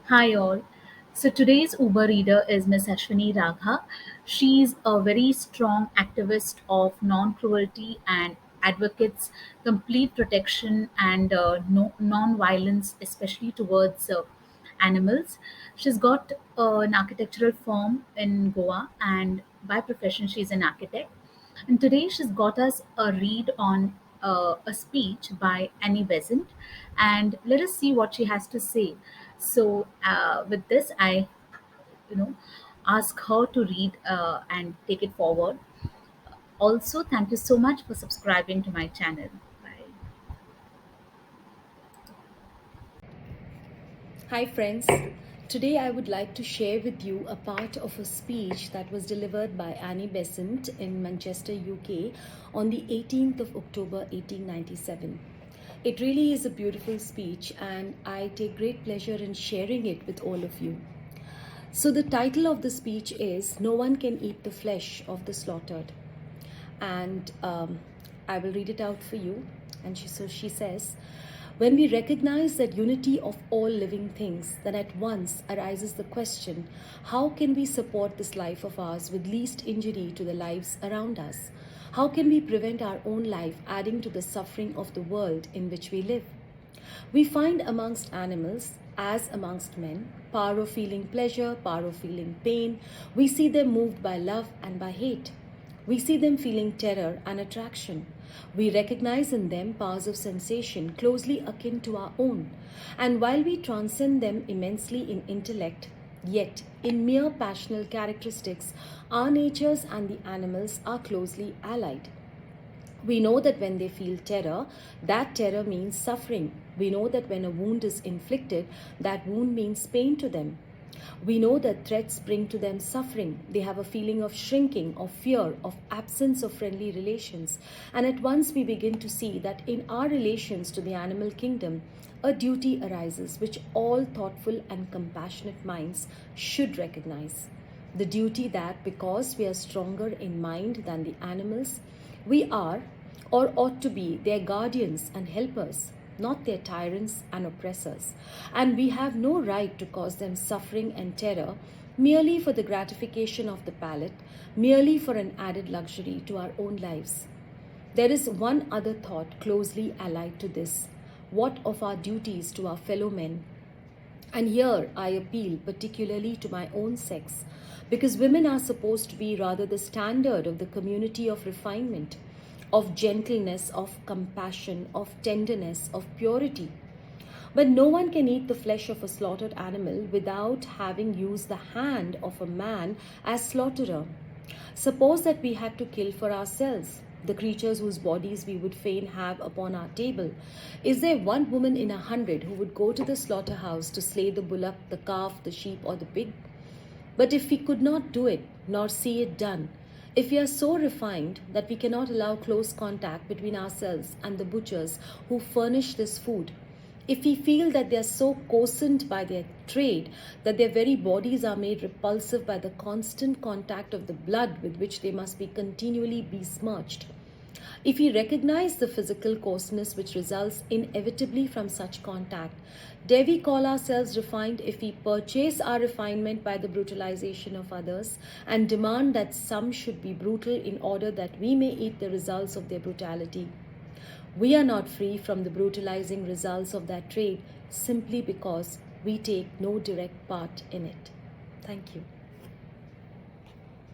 Hi all. So today's Uber reader is Miss Ashwini Ragha. She's a very strong activist of non-cruelty and advocates complete protection and non-violence, especially towards animals. She's got an architectural firm in Goa, and by profession she's an architect. And today she's got us a read on a speech by Annie Besant, and let us see what she has to say. So, with this, I, you know, ask her to read and take it forward. Also, thank you so much for subscribing to my channel. Bye. Hi, friends. Today I would like to share with you a part of a speech that was delivered by Annie Besant in Manchester, UK on the 18th of October 1897. It really is a beautiful speech, and I take great pleasure in sharing it with all of you. So, the title of the speech is No One Can Eat the Flesh of the Slaughtered. And I will read it out for you. And she says, when we recognize that unity of all living things, then at once arises the question, how can we support this life of ours with least injury to the lives around us? How can we prevent our own life adding to the suffering of the world in which we live? We find amongst animals, as amongst men, power of feeling pleasure, power of feeling pain. We see them moved by love and by hate. We see them feeling terror and attraction. We recognize in them powers of sensation closely akin to our own. And while we transcend them immensely in intellect, yet in mere passional characteristics, our natures and the animals are closely allied. We know that when they feel terror, that terror means suffering. We know that when a wound is inflicted, that wound means pain to them. We know that threats bring to them suffering. They have a feeling of shrinking, of fear, of absence of friendly relations. And at once we begin to see that in our relations to the animal kingdom, a duty arises which all thoughtful and compassionate minds should recognize. The duty that because we are stronger in mind than the animals, we are or ought to be their guardians and helpers, not their tyrants and oppressors. And we have no right to cause them suffering and terror merely for the gratification of the palate, merely for an added luxury to our own lives. There is one other thought closely allied to this. What of our duties to our fellow men? And here I appeal particularly to my own sex, because women are supposed to be rather the standard of the community of refinement, of gentleness, of compassion, of tenderness, of purity. But no one can eat the flesh of a slaughtered animal without having used the hand of a man as slaughterer. Suppose that we had to kill for ourselves the creatures whose bodies we would fain have upon our table. Is there one woman in 100 who would go to the slaughterhouse to slay the bullock, the calf, the sheep, or the pig? But if we could not do it, nor see it done, if we are so refined that we cannot allow close contact between ourselves and the butchers who furnish this food, if we feel that they are so coarsened by their trade that their very bodies are made repulsive by the constant contact of the blood with which they must be continually besmirched, if we recognize the physical coarseness which results inevitably from such contact, dare we call ourselves refined if we purchase our refinement by the brutalization of others and demand that some should be brutal in order that we may eat the results of their brutality? We are not free from the brutalizing results of that trade simply because we take no direct part in it. Thank you.